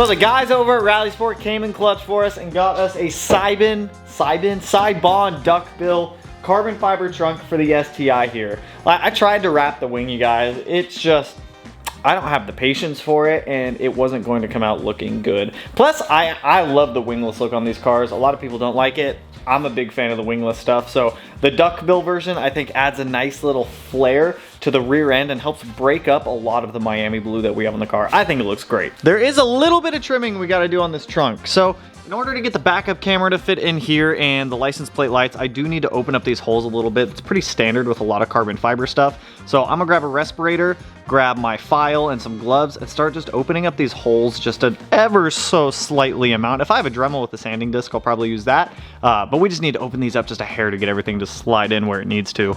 So the guys over at Rally Sport came in clutch for us and got us a side bond duckbill carbon fiber trunk for the STI here. I tried to wrap the wing, you guys. It's just, I don't have the patience for it, and it wasn't going to come out looking good. Plus, I love the wingless look on these cars. A lot of people don't like it. I'm a big fan of the wingless stuff. So the duckbill version, I think, adds a nice little flare to the rear end and helps break up a lot of the Miami blue that we have on the car. I think it looks great. There is a little bit of trimming we got to do on this trunk. So in order to get the backup camera to fit in here and the license plate lights, I do need to open up these holes a little bit. It's pretty standard with a lot of carbon fiber stuff. So I'm gonna grab a respirator, grab my file and some gloves, and start just opening up these holes just an ever so slightly amount. If I have a Dremel with a sanding disc, I'll probably use that. But we just need to open these up just a hair to get everything to slide in where it needs to.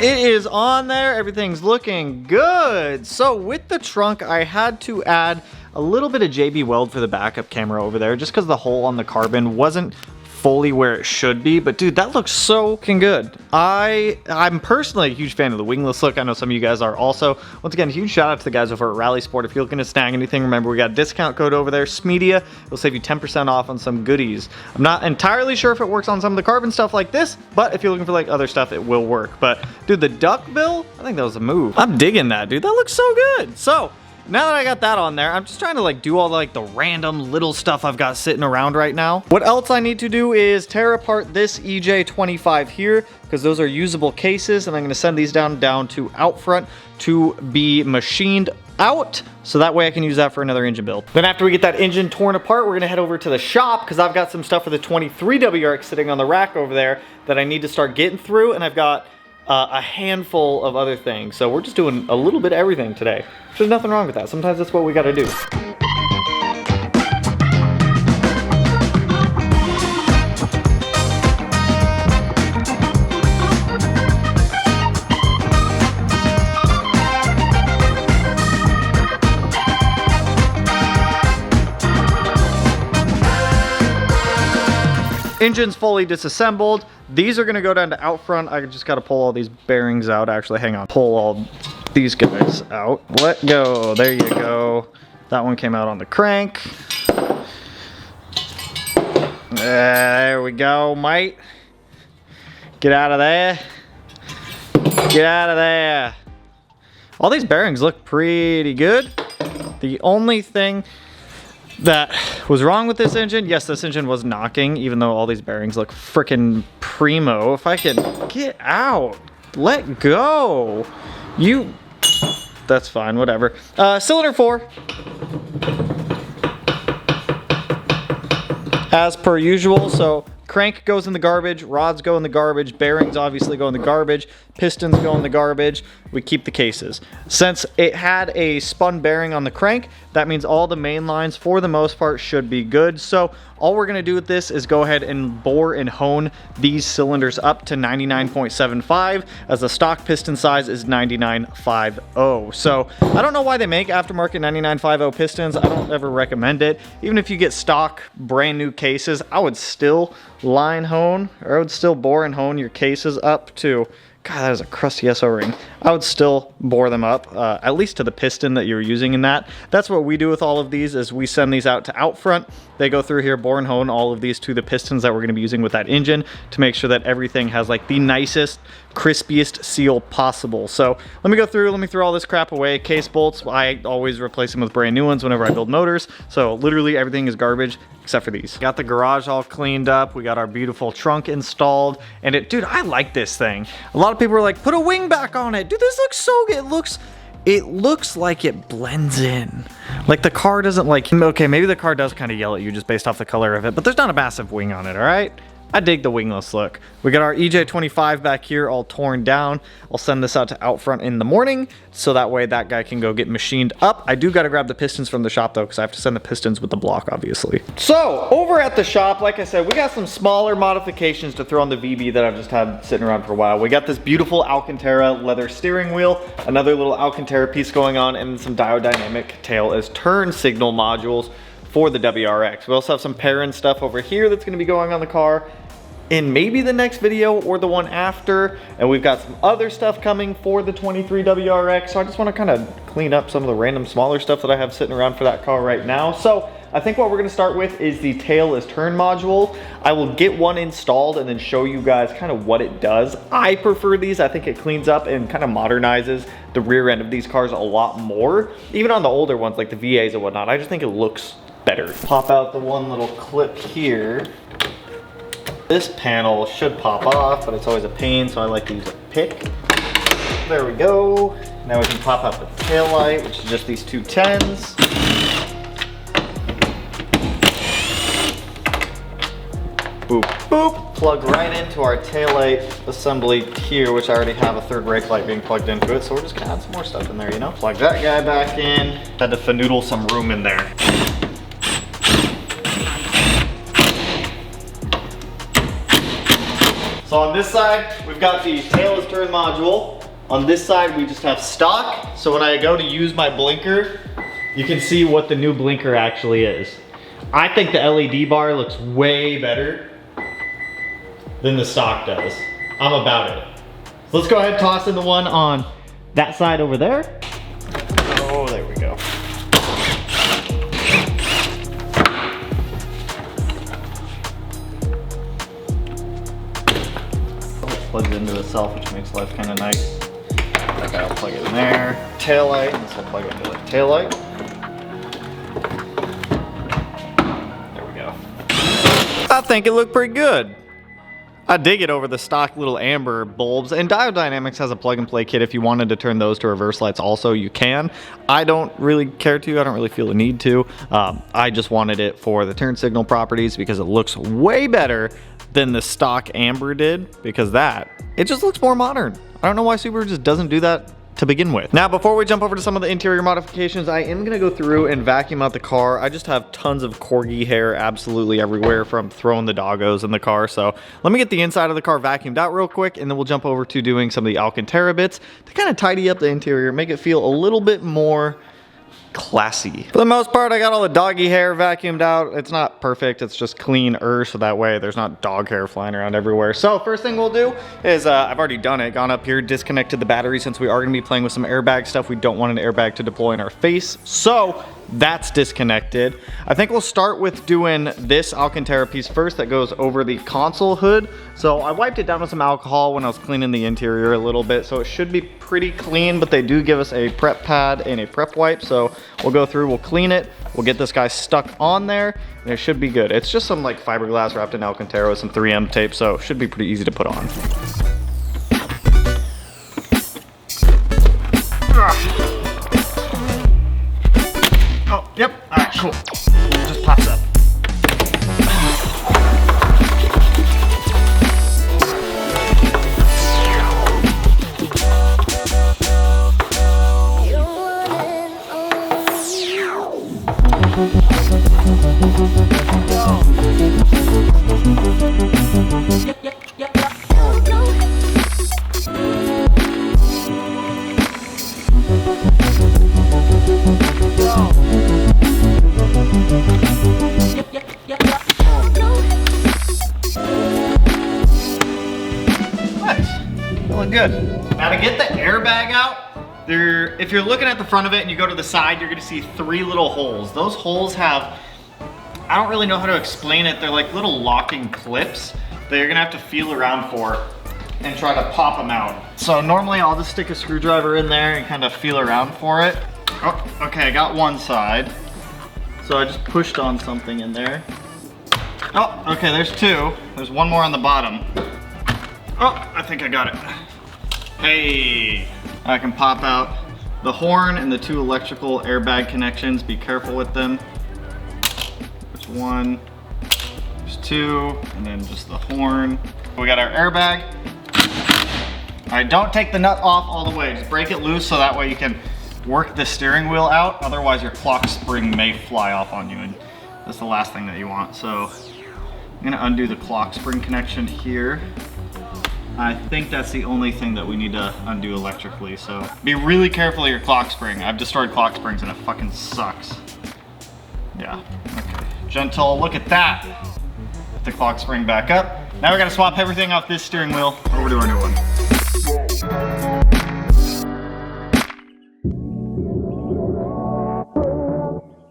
It is on there, everything's looking good. So with the trunk, I had to add a little bit of JB Weld for the backup camera over there, just because the hole on the carbon wasn't fully where it should be. But dude, that looks so fucking good. I'm personally a huge fan of the wingless look. I know some of you guys are also. Once again, huge shout out to the guys over at Rally Sport. If you're looking to snag anything, remember we got a discount code over there, Smeedia. It'll save you 10% off on some goodies. I'm not entirely sure if it works on some of the carbon stuff like this, but if you're looking for like other stuff, it will work. But dude, the duckbill, I think that was a move. I'm digging that, dude. That looks so good. So now that I got that on there, I'm just trying to like do all like the random little stuff I've got sitting around right now. What else I need to do is tear apart this EJ25 here, because those are usable cases, and I'm gonna send these down to out front to be machined out, so that way I can use that for another engine build. Then after we get that engine torn apart, we're gonna head over to the shop, because I've got some stuff for the 23 WRX sitting on the rack over there that I need to start getting through, and I've got a handful of other things. So we're just doing a little bit of everything today. There's nothing wrong with that. Sometimes that's what we gotta do. Engine's fully disassembled. These are gonna go down to out front. I just gotta pull all these bearings out. Actually, hang on. Pull all these guys out. Let go. There you go. That one came out on the crank. There we go, mate. Get out of there. Get out of there. All these bearings look pretty good. The only thing that was wrong with this engine, yes, this engine was knocking, even though all these bearings look freaking primo. If I can get out, let go. That's fine, whatever. Cylinder 4. As per usual, so crank goes in the garbage, rods go in the garbage, bearings obviously go in the garbage, pistons go in the garbage. We keep the cases. Since it had a spun bearing on the crank, that means all the main lines for the most part should be good. So all we're gonna do with this is go ahead and bore and hone these cylinders up to 99.75, as the stock piston size is 99.50. So I don't know why they make aftermarket 99.50 pistons. I don't ever recommend it. Even if you get stock brand new cases, I would still line hone, or I would still bore and hone your cases up to, God, that is a crusty SO ring. I would still bore them up, at least to the piston that you're using in that. That's what we do with all of these, is we send these out to out front. They go through here, bore and hone all of these to the pistons that we're gonna be using with that engine to make sure that everything has like the nicest, crispiest seal possible. So let me go through, let me throw all this crap away. Case bolts, I always replace them with brand new ones whenever I build motors. So literally everything is garbage except for these. Got the garage all cleaned up. We got our beautiful trunk installed, and dude, I like this thing. A lot of people are like, put a wing back on it. Dude, this looks so good. It looks like it blends in. Like the car doesn't like, okay, maybe the car does kind of yell at you just based off the color of it, but there's not a massive wing on it, all right? I dig the wingless look. We got our EJ25 back here all torn down. I'll send this out to Outfront in the morning, so that way that guy can go get machined up. I do gotta grab the pistons from the shop though, because I have to send the pistons with the block, obviously. So, over at the shop, like I said, we got some smaller modifications to throw on the VB that I've just had sitting around for a while. We got this beautiful Alcantara leather steering wheel, another little Alcantara piece going on, and some diodynamic tail as turn signal modules for the WRX. We also have some Perrin stuff over here that's gonna be going on the car in maybe the next video or the one after. And we've got some other stuff coming for the 23 WRX. So I just wanna kind of clean up some of the random smaller stuff that I have sitting around for that car right now. So I think what we're gonna start with is the tail as turn module. I will get one installed and then show you guys kind of what it does. I prefer these. I think it cleans up and kind of modernizes the rear end of these cars a lot more. Even on the older ones like the VAs and whatnot, I just think it looks better. Pop out the one little clip here. This panel should pop off, but it's always a pain, so I like to use a pick. There we go. Now we can pop out the tail light, which is just these two 10s. Boop, boop. Plug right into our taillight assembly here, which I already have a third brake light being plugged into it, so we're just gonna add some more stuff in there, you know? Plug that guy back in. Had to finadoodle some room in there. So on this side, we've got the tail as turn module. On this side, we just have stock. So when I go to use my blinker, you can see what the new blinker actually is. I think the LED bar looks way better than the stock does. I'm about it. So let's go ahead and toss in the one on that side over there. Oh, there we go. Plugs into itself, which makes life kind of nice. That guy will plug it in there. Tail light, and this will plug into the tail light. There we go. I think it looked pretty good. I dig it over the stock little amber bulbs, and Diodynamics has a plug and play kit. If you wanted to turn those to reverse lights also, you can. I don't really care to, I don't really feel the need to. I just wanted it for the turn signal properties because it looks way better than the stock amber did, because it just looks more modern. I don't know why Subaru just doesn't do that to begin with. Now, before we jump over to some of the interior modifications, I am gonna go through and vacuum out the car. I just have tons of corgi hair absolutely everywhere from throwing the doggos in the car. So let me get the inside of the car vacuumed out real quick, and then we'll jump over to doing some of the Alcantara bits to kind of tidy up the interior, make it feel a little bit more classy. For the most part, I got all the doggy hair vacuumed out. It's not perfect, it's just cleaner, so that way there's not dog hair flying around everywhere. So first thing we'll do is, I've already done it, gone up here, disconnected the battery since we are gonna be playing with some airbag stuff. We don't want an airbag to deploy in our face, so that's disconnected. I think we'll start with doing this Alcantara piece first that goes over the console hood. So I wiped it down with some alcohol when I was cleaning the interior a little bit, so it should be pretty clean, but they do give us a prep pad and a prep wipe. So we'll go through, we'll clean it, we'll get this guy stuck on there, and it should be good. It's just some like fiberglass wrapped in Alcantara with some 3M tape, so it should be pretty easy to put on. Oh, yep, all right, cool. It just pops up. Good. Now to get the airbag out, if you're looking at the front of it and you go to the side, you're gonna see 3 little holes. Those holes have, I don't really know how to explain it. They're like little locking clips that you're gonna have to feel around for and try to pop them out. So normally I'll just stick a screwdriver in there and kind of feel around for it. Oh, okay, I got one side. So I just pushed on something in there. Oh, okay, there's 2. There's one more on the bottom. Oh, I think I got it. Hey, I can pop out the horn and the 2 electrical airbag connections. Be careful with them. There's 1, there's 2. too, and then just the horn. We got our airbag. All right, don't take the nut off all the way. Just break it loose so that way you can work the steering wheel out. Otherwise your clock spring may fly off on you, and that's the last thing that you want. So I'm gonna undo the clock spring connection here. I think that's the only thing that we need to undo electrically, so be really careful of your clock spring. I've destroyed clock springs and it fucking sucks. Yeah, okay. Gentle, look at that. Put the clock spring back up. Now we're gonna swap everything off this steering wheel over to our new one.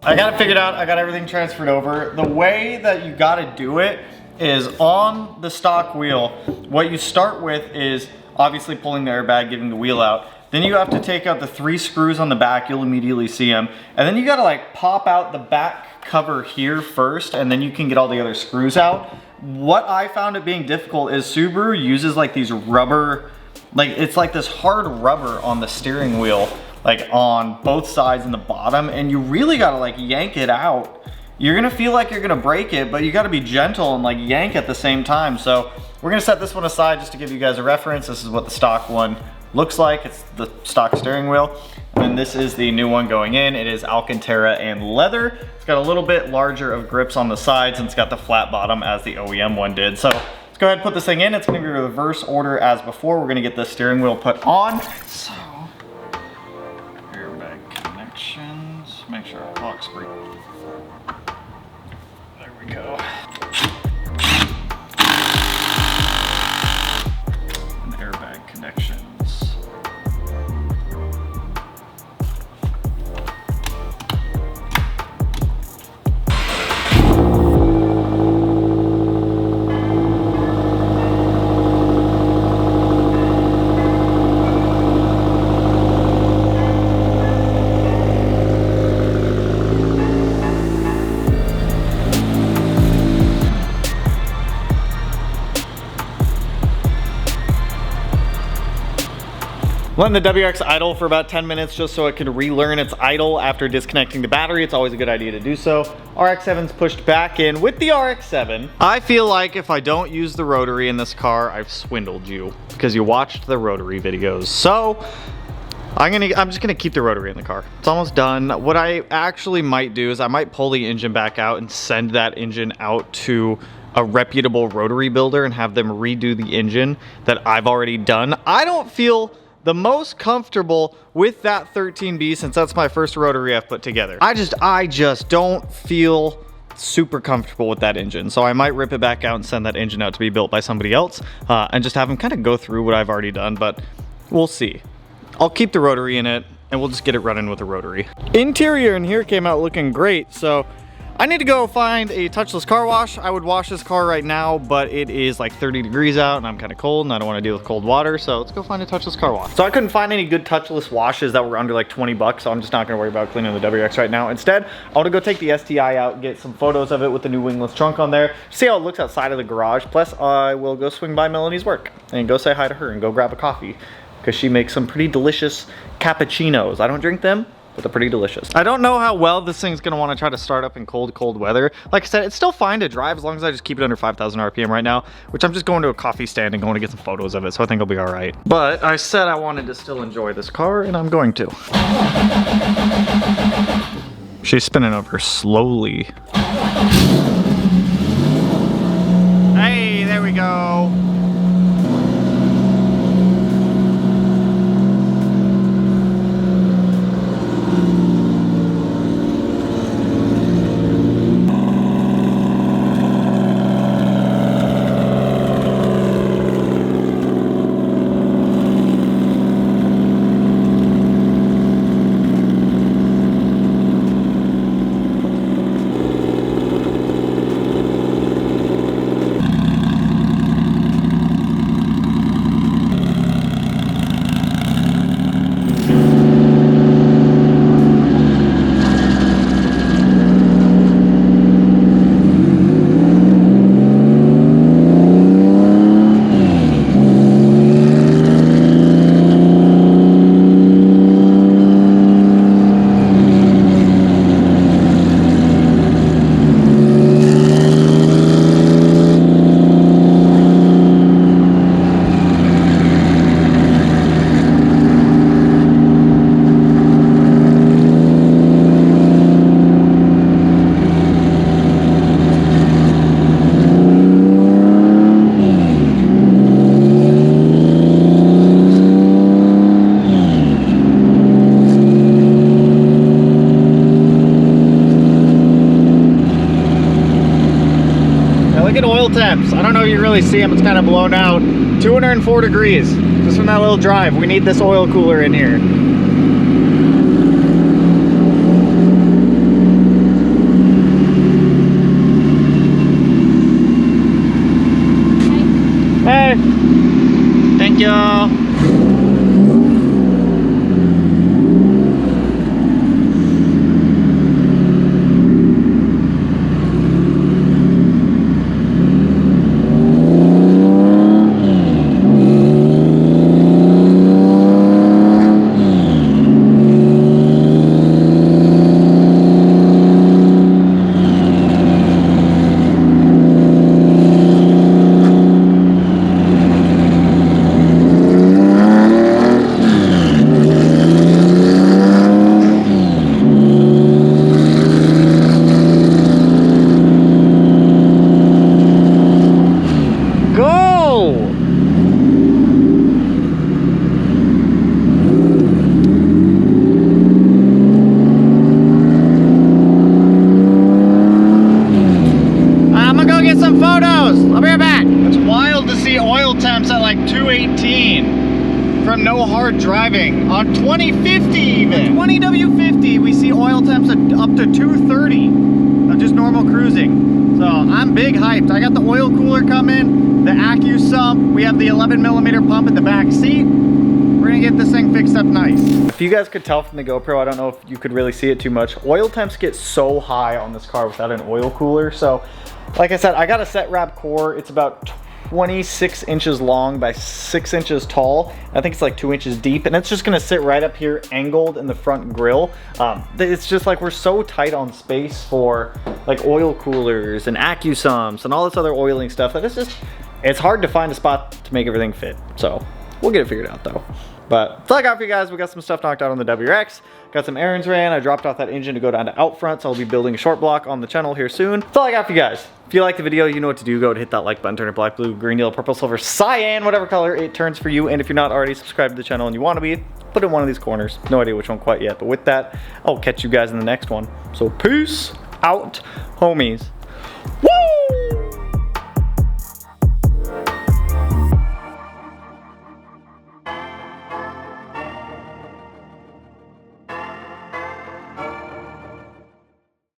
I got it figured out, I got everything transferred over. The way that you gotta do it is on the stock wheel, what you start with is obviously pulling the airbag, getting the wheel out. Then you have to take out the 3 screws on the back, you'll immediately see them. And then you gotta like pop out the back cover here first, and then you can get all the other screws out. What I found it being difficult is Subaru uses like these rubber, like it's like this hard rubber on the steering wheel, like on both sides and the bottom, and you really gotta like yank it out. You're gonna feel like you're gonna break it, but you gotta be gentle and like yank at the same time. So we're gonna set this one aside just to give you guys a reference. This is what the stock one looks like. It's the stock steering wheel. And this is the new one going in. It is Alcantara and leather. It's got a little bit larger of grips on the sides, and it's got the flat bottom as the OEM one did. So let's go ahead and put this thing in. It's gonna be reverse order as before. We're gonna get the steering wheel put on. So, airbag connections. Make sure our clock's free. There we go. And airbag connections. Letting the WRX idle for about 10 minutes just so it can relearn its idle after disconnecting the battery. It's always a good idea to do so. RX-7's pushed back in with the RX-7. I feel like if I don't use the rotary in this car, I've swindled you because you watched the rotary videos. So I'm just gonna keep the rotary in the car. It's almost done. What I actually might do is I might pull the engine back out and send that engine out to a reputable rotary builder and have them redo the engine that I've already done. I don't feel the most comfortable with that 13B since that's my first rotary I've put together. I just don't feel super comfortable with that engine. So I might rip it back out and send that engine out to be built by somebody else and just have them kind of go through what I've already done, but we'll see. I'll keep the rotary in it and we'll just get it running with the rotary. Interior in here came out looking great. So I need to go find a touchless car wash. I would wash this car right now, but it is like 30 degrees out and I'm kind of cold and I don't want to deal with cold water. So let's go find a touchless car wash. So I couldn't find any good touchless washes that were under like 20 bucks. So I'm just not going to worry about cleaning the WRX right now. Instead, I want to go take the STI out, get some photos of it with the new wingless trunk on there, see how it looks outside of the garage. Plus, I will go swing by Melanie's work and go say hi to her and go grab a coffee because she makes some pretty delicious cappuccinos. I don't drink them, but they're pretty delicious. I don't know how well this thing's gonna wanna try to start up in cold weather. Like I said, it's still fine to drive as long as I just keep it under 5,000 RPM right now, which I'm just going to a coffee stand and going to get some photos of it, so I think I'll be all right. But I said I wanted to still enjoy this car, and I'm going to. She's spinning over slowly. Hey, there we go. Look at oil temps. I don't know if you really see them. It's kind of blown out. 204 degrees just from that little drive. We need this oil cooler in here. Hey. Thank you. From no hard driving on 2050 even. 20W50 we see oil temps up to 230 of just normal cruising. So I'm big hyped. I got the oil cooler coming, the Accusump, we have the 11mm pump in the back seat. We're gonna get this thing fixed up nice. If you guys could tell from the GoPro, I don't know if you could really see it too much, oil temps get so high on this car without an oil cooler. So like I said, I got a set wrap core. It's about 26 inches long by 6 inches tall. I think it's like 2 inches deep, and it's just gonna sit right up here angled in the front grille. It's just like we're so tight on space for like oil coolers and Accusumps and all this other oiling stuff that it's hard to find a spot to make everything fit. So we'll get it figured out though. But that's all I got for you guys. We got some stuff knocked out on the WRX. Got some errands ran. I dropped off that engine to go down to out front, so I'll be building a short block on the channel here soon. That's all I got for you guys. If you like the video, you know what to do. Go to hit that like button, turn it black, blue, green, yellow, purple, silver, cyan, whatever color it turns for you. And if you're not already subscribed to the channel and you want to be, put it in one of these corners. No idea which one quite yet. But with that, I'll catch you guys in the next one. So peace out, homies.